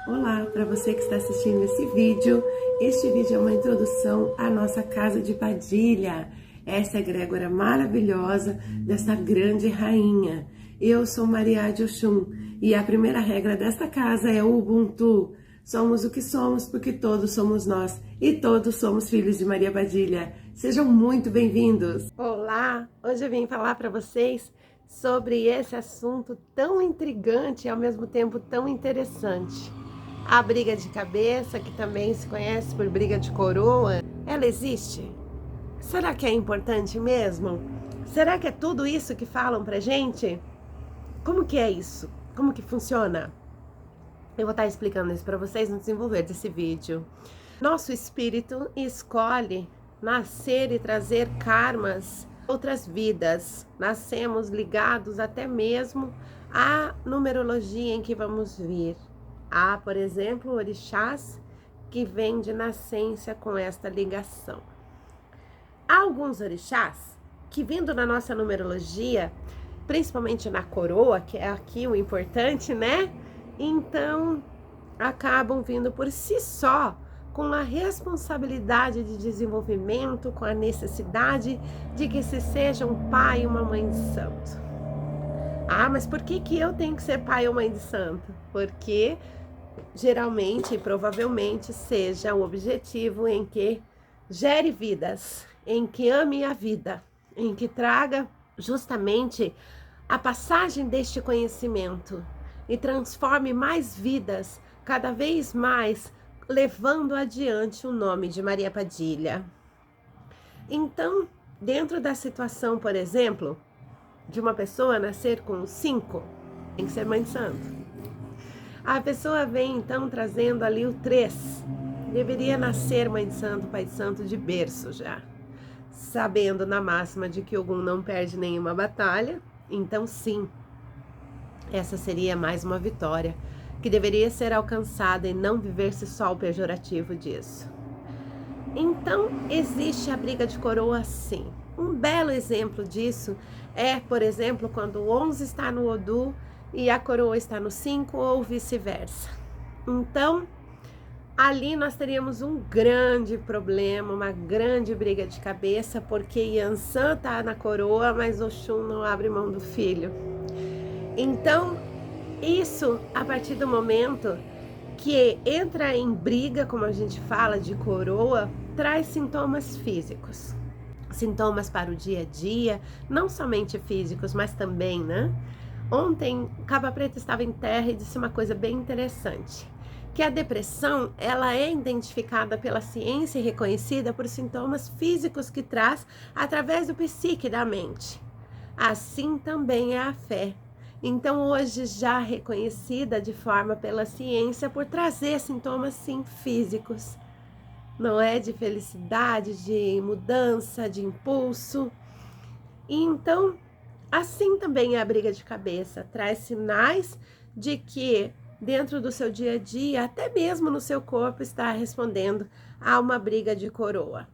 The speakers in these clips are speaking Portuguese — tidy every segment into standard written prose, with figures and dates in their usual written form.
Olá, para você que está assistindo esse vídeo. Este vídeo é uma introdução à nossa casa de Padilha. Essa egrégora maravilhosa dessa grande rainha. Eu sou Maria de Oxum e a primeira regra desta casa é o Ubuntu. Somos o que somos porque todos somos nós e todos somos filhos de Maria Padilha. Sejam muito bem-vindos! Olá! Hoje eu vim falar para vocês sobre esse assunto tão intrigante e ao mesmo tempo tão interessante. A briga de cabeça, que também se conhece por briga de coroa, ela existe? Será que é importante mesmo? Será que é tudo isso que falam pra gente? Como que é isso? Como que funciona? Eu vou estar explicando isso para vocês no desenvolver desse vídeo. Nosso espírito escolhe nascer e trazer karmas, outras vidas. Nascemos ligados até mesmo à numerologia em que vamos vir. Há, por exemplo, orixás que vêm de nascença com esta ligação. Há alguns orixás que, vindo na nossa numerologia, principalmente na coroa, que é aqui o importante, né? Então, acabam vindo por si só, com a responsabilidade de desenvolvimento, com a necessidade de que se seja um pai e uma mãe de santo. Ah, mas por que eu tenho que ser pai ou mãe de santo? Porque geralmente e provavelmente seja o objetivo em que gere vidas, em que ame a vida, em que traga justamente a passagem deste conhecimento e transforme mais vidas, cada vez mais levando adiante o nome de Maria Padilha. Então, dentro da situação, por exemplo, de uma pessoa nascer com 5, tem que ser mãe de santo. A pessoa vem então trazendo ali o 3. Deveria nascer mãe de santo, pai de santo de berço já. Sabendo na máxima de que Ogum não perde nenhuma batalha, então sim, essa seria mais uma vitória que deveria ser alcançada e não viver-se só o pejorativo disso. Então existe a briga de coroa sim. Um belo exemplo disso é, por exemplo, quando o 11 está no Odu e a coroa está no 5 ou vice-versa. Então, ali nós teríamos um grande problema, uma grande briga de cabeça, porque Yansan está na coroa, mas Oxum não abre mão do filho. Então, isso a partir do momento que entra em briga, como a gente fala, de coroa, traz sintomas físicos. Sintomas para o dia a dia, não somente físicos, mas também, né? Ontem, Capa Preta estava em terra e disse uma coisa bem interessante, que a depressão, ela é identificada pela ciência e reconhecida por sintomas físicos que traz através do psique da mente. Assim também é a fé. Então, hoje já reconhecida de forma pela ciência por trazer sintomas, sim, físicos. Não é? De felicidade, de mudança, de impulso. E então, assim também é a briga de cabeça, traz sinais de que dentro do seu dia a dia, até mesmo no seu corpo, está respondendo a uma briga de coroa.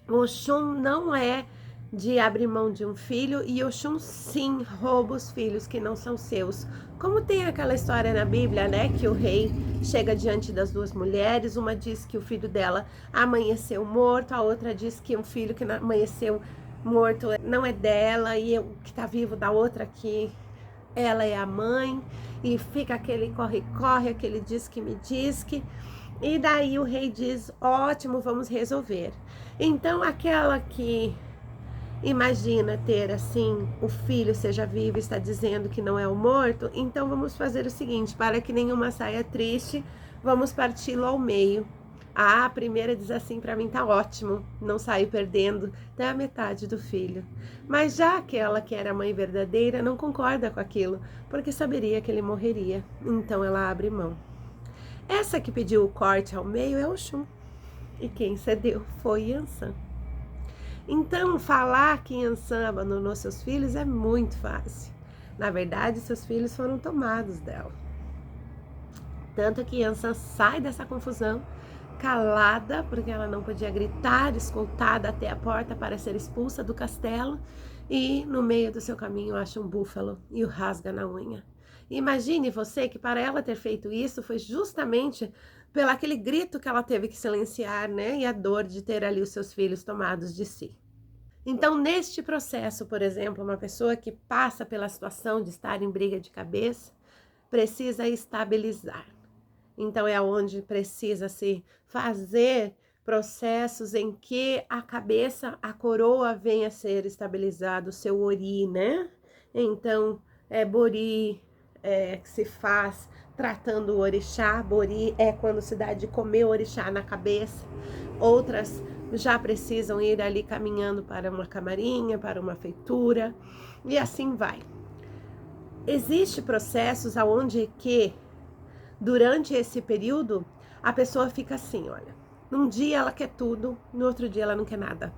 O Oxum não é de abrir mão de um filho e Oxum sim rouba os filhos que não são seus. Como tem aquela história na Bíblia, né, que o rei chega diante das duas mulheres, uma diz que o filho dela amanheceu morto, a outra diz que o filho que amanheceu morto não é dela e o que está vivo da outra que ela é a mãe, e fica aquele corre-corre, aquele diz que me diz que, e daí o rei diz, ótimo, vamos resolver. Então aquela que imagina ter assim, o filho seja vivo e está dizendo que não é o morto, então vamos fazer o seguinte, para que nenhuma saia triste, vamos parti-lo ao meio. A primeira diz assim, para mim tá ótimo, não saio perdendo até a metade do filho. Mas já aquela que era a mãe verdadeira não concorda com aquilo, porque saberia que ele morreria, então ela abre mão. Essa que pediu o corte ao meio é Oxum, e quem cedeu foi Yansan. Então, falar que Yansan abandonou seus filhos é muito fácil. Na verdade, seus filhos foram tomados dela. Tanto que Yansan sai dessa confusão calada, porque ela não podia gritar, escoltada até a porta para ser expulsa do castelo, e no meio do seu caminho acha um búfalo e o rasga na unha. Imagine você que para ela ter feito isso foi justamente pelo aquele grito que ela teve que silenciar, né? E a dor de ter ali os seus filhos tomados de si. Então, neste processo, por exemplo, uma pessoa que passa pela situação de estar em briga de cabeça, precisa estabilizar. Então, é onde precisa se fazer processos em que a cabeça, a coroa venha a ser estabilizado, o seu ori, né? Então, bori que se faz tratando o orixá. Bori é quando se dá de comer o orixá na cabeça. Outras já precisam ir ali caminhando para uma camarinha, para uma feitura, e assim vai. Existem processos onde que, durante esse período, a pessoa fica assim, olha, num dia ela quer tudo, no outro dia ela não quer nada.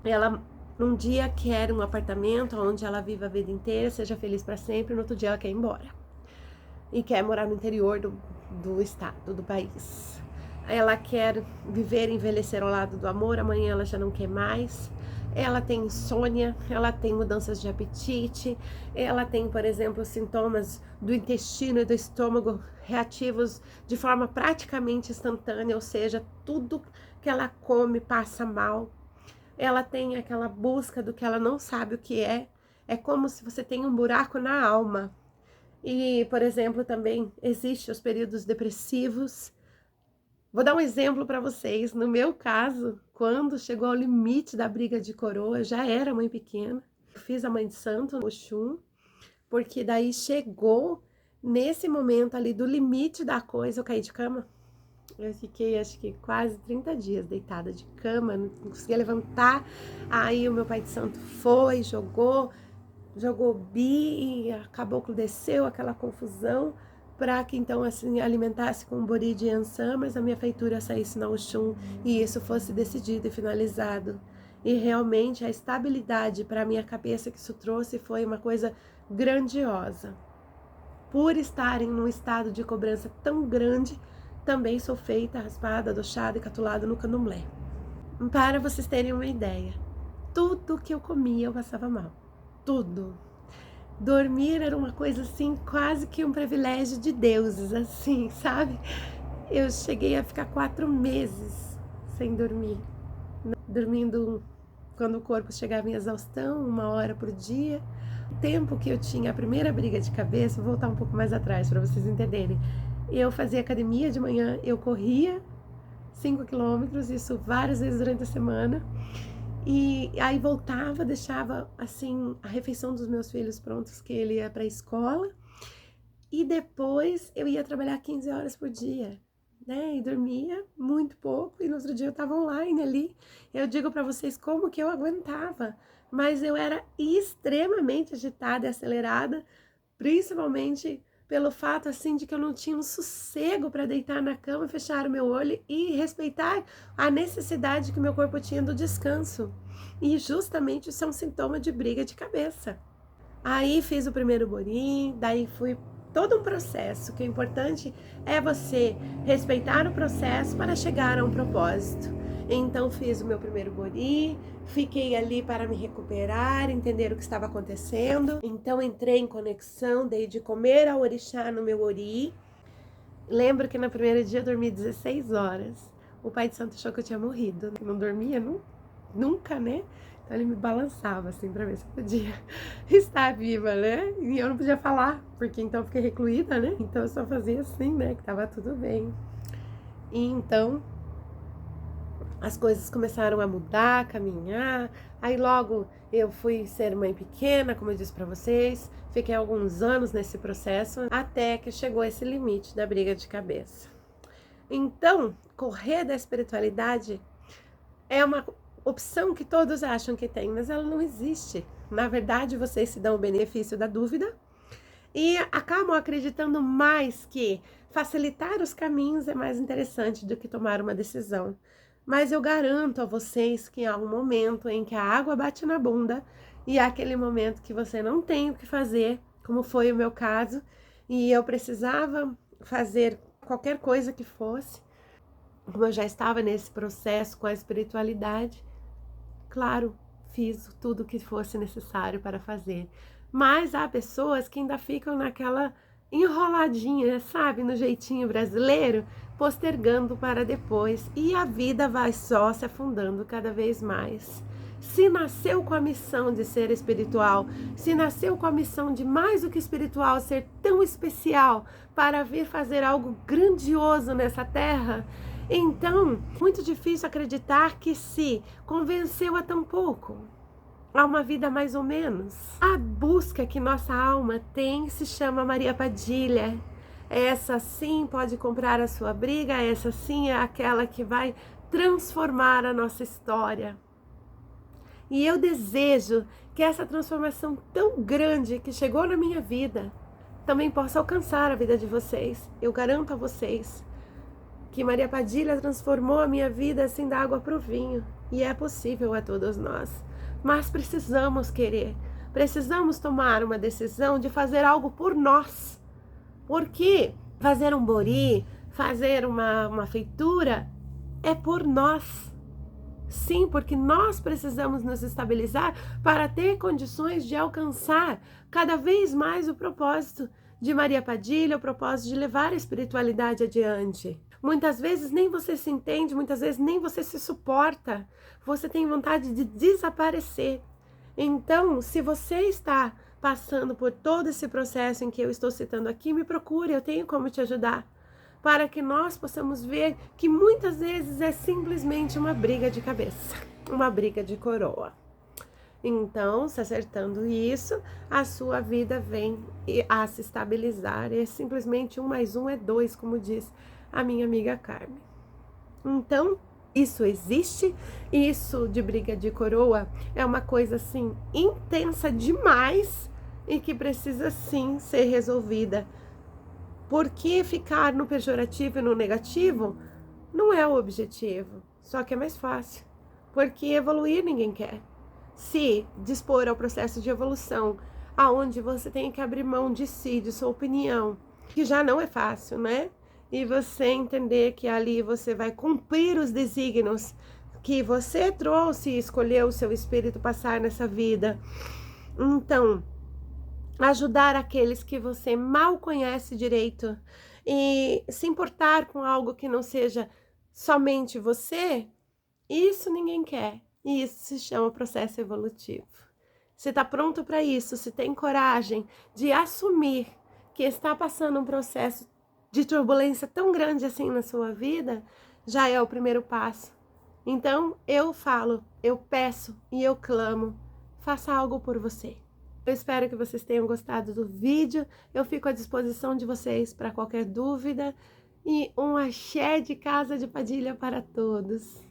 Ela, num dia, quer um apartamento onde ela viva a vida inteira, seja feliz para sempre, no outro dia ela quer ir embora. E quer morar no interior do estado, do país. Ela quer viver e envelhecer ao lado do amor, amanhã ela já não quer mais. Ela tem insônia, ela tem mudanças de apetite, ela tem, por exemplo, sintomas do intestino e do estômago reativos de forma praticamente instantânea, ou seja, tudo que ela come passa mal. Ela tem aquela busca do que ela não sabe o que é como se você tem um buraco na alma. E, por exemplo, também existem os períodos depressivos. Vou dar um exemplo para vocês. No meu caso, quando chegou ao limite da briga de coroa, já era mãe pequena. Fiz a mãe de santo, no Oxum, porque daí chegou nesse momento ali do limite da coisa, eu caí de cama. Eu fiquei, acho que quase 30 dias deitada de cama, não conseguia levantar. Aí o meu pai de santo foi, jogou bi e a caboclo desceu, aquela confusão, para que então assim alimentasse com bori de Iansã, mas a minha feitura saísse na Oxum e isso fosse decidido e finalizado. E realmente a estabilidade para a minha cabeça que isso trouxe foi uma coisa grandiosa. Por estarem num estado de cobrança tão grande, também sou feita, raspada, adochada e catulada no candomblé. Para vocês terem uma ideia, tudo que eu comia eu passava mal. Tudo. Dormir era uma coisa assim, quase que um privilégio de deuses, assim, sabe? Eu cheguei a ficar 4 meses sem dormir. Dormindo quando o corpo chegava em exaustão, 1 hora por dia. O tempo que eu tinha a primeira briga de cabeça, vou voltar um pouco mais atrás para vocês entenderem. Eu fazia academia de manhã, eu corria 5 quilômetros, isso várias vezes durante a semana. E aí voltava, deixava assim a refeição dos meus filhos prontos, que ele ia para a escola. E depois eu ia trabalhar 15 horas por dia, né? E dormia muito pouco. E no outro dia eu estava online ali. Eu digo para vocês como que eu aguentava. Mas eu era extremamente agitada e acelerada, principalmente pelo fato assim de que eu não tinha um sossego para deitar na cama, fechar o meu olho e respeitar a necessidade que o meu corpo tinha do descanso. E justamente isso é um sintoma de briga de cabeça. Aí fiz o primeiro bori, daí fui todo um processo, que o importante é você respeitar o processo para chegar a um propósito. Então fiz o meu primeiro bori, fiquei ali para me recuperar, entender o que estava acontecendo. Então entrei em conexão, dei de comer ao orixá no meu ori. Lembro que no primeiro dia eu dormi 16 horas. O pai de santo achou que eu tinha morrido. Não dormia nunca, né? Então ele me balançava assim para ver se eu podia estar viva, né? E eu não podia falar, porque então eu fiquei recluída, né? Então eu só fazia assim, né? Que tava tudo bem. E então as coisas começaram a mudar, a caminhar. Aí logo eu fui ser mãe pequena, como eu disse para vocês. Fiquei alguns anos nesse processo, até que chegou esse limite da briga de cabeça. Então, correr da espiritualidade é uma opção que todos acham que tem, mas ela não existe. Na verdade, vocês se dão o benefício da dúvida e acabam acreditando mais que facilitar os caminhos é mais interessante do que tomar uma decisão. Mas eu garanto a vocês que há um momento em que a água bate na bunda e há aquele momento que você não tem o que fazer, como foi o meu caso, e eu precisava fazer qualquer coisa que fosse. Como eu já estava nesse processo com a espiritualidade, claro, fiz tudo o que fosse necessário para fazer. Mas há pessoas que ainda ficam naquela enroladinha, sabe, no jeitinho brasileiro, postergando para depois, e a vida vai só se afundando cada vez mais. Se nasceu com a missão de ser espiritual, se nasceu com a missão de mais do que espiritual, ser tão especial para vir fazer algo grandioso nessa terra, então, muito difícil acreditar que se convenceu a tão pouco, a uma vida mais ou menos. A busca que nossa alma tem se chama Maria Padilha. Essa sim pode comprar a sua briga, essa sim é aquela que vai transformar a nossa história. E eu desejo que essa transformação tão grande que chegou na minha vida também possa alcançar a vida de vocês. Eu garanto a vocês que Maria Padilha transformou a minha vida assim da água para o vinho. E é possível a todos nós. Mas precisamos querer, precisamos tomar uma decisão de fazer algo por nós. Porque fazer um bori, fazer uma feitura é por nós. Sim, porque nós precisamos nos estabilizar para ter condições de alcançar cada vez mais o propósito de Maria Padilha, o propósito de levar a espiritualidade adiante. Muitas vezes nem você se entende, muitas vezes nem você se suporta. Você tem vontade de desaparecer. Então, se você está passando por todo esse processo em que eu estou citando aqui, me procure, eu tenho como te ajudar. Para que nós possamos ver que muitas vezes é simplesmente uma briga de cabeça, uma briga de coroa. Então, se acertando isso, a sua vida vem a se estabilizar. É simplesmente 1 mais 1 é 2, como diz a minha amiga Carmen. Então, isso existe, isso de briga de coroa é uma coisa assim intensa demais e que precisa sim ser resolvida. Porque ficar no pejorativo e no negativo não é o objetivo, só que é mais fácil. Porque evoluir ninguém quer. Se dispor ao processo de evolução, aonde você tem que abrir mão de si, de sua opinião, que já não é fácil, né? E você entender que ali você vai cumprir os desígnios que você trouxe e escolheu o seu espírito passar nessa vida. Então, ajudar aqueles que você mal conhece direito e se importar com algo que não seja somente você, isso ninguém quer. E isso se chama processo evolutivo. Você está pronto para isso? Se tem coragem de assumir que está passando um processo de turbulência tão grande assim na sua vida, já é o primeiro passo. Então, eu falo, eu peço e eu clamo, faça algo por você. Eu espero que vocês tenham gostado do vídeo. Eu fico à disposição de vocês para qualquer dúvida. E um axé de Casa de Padilha para todos.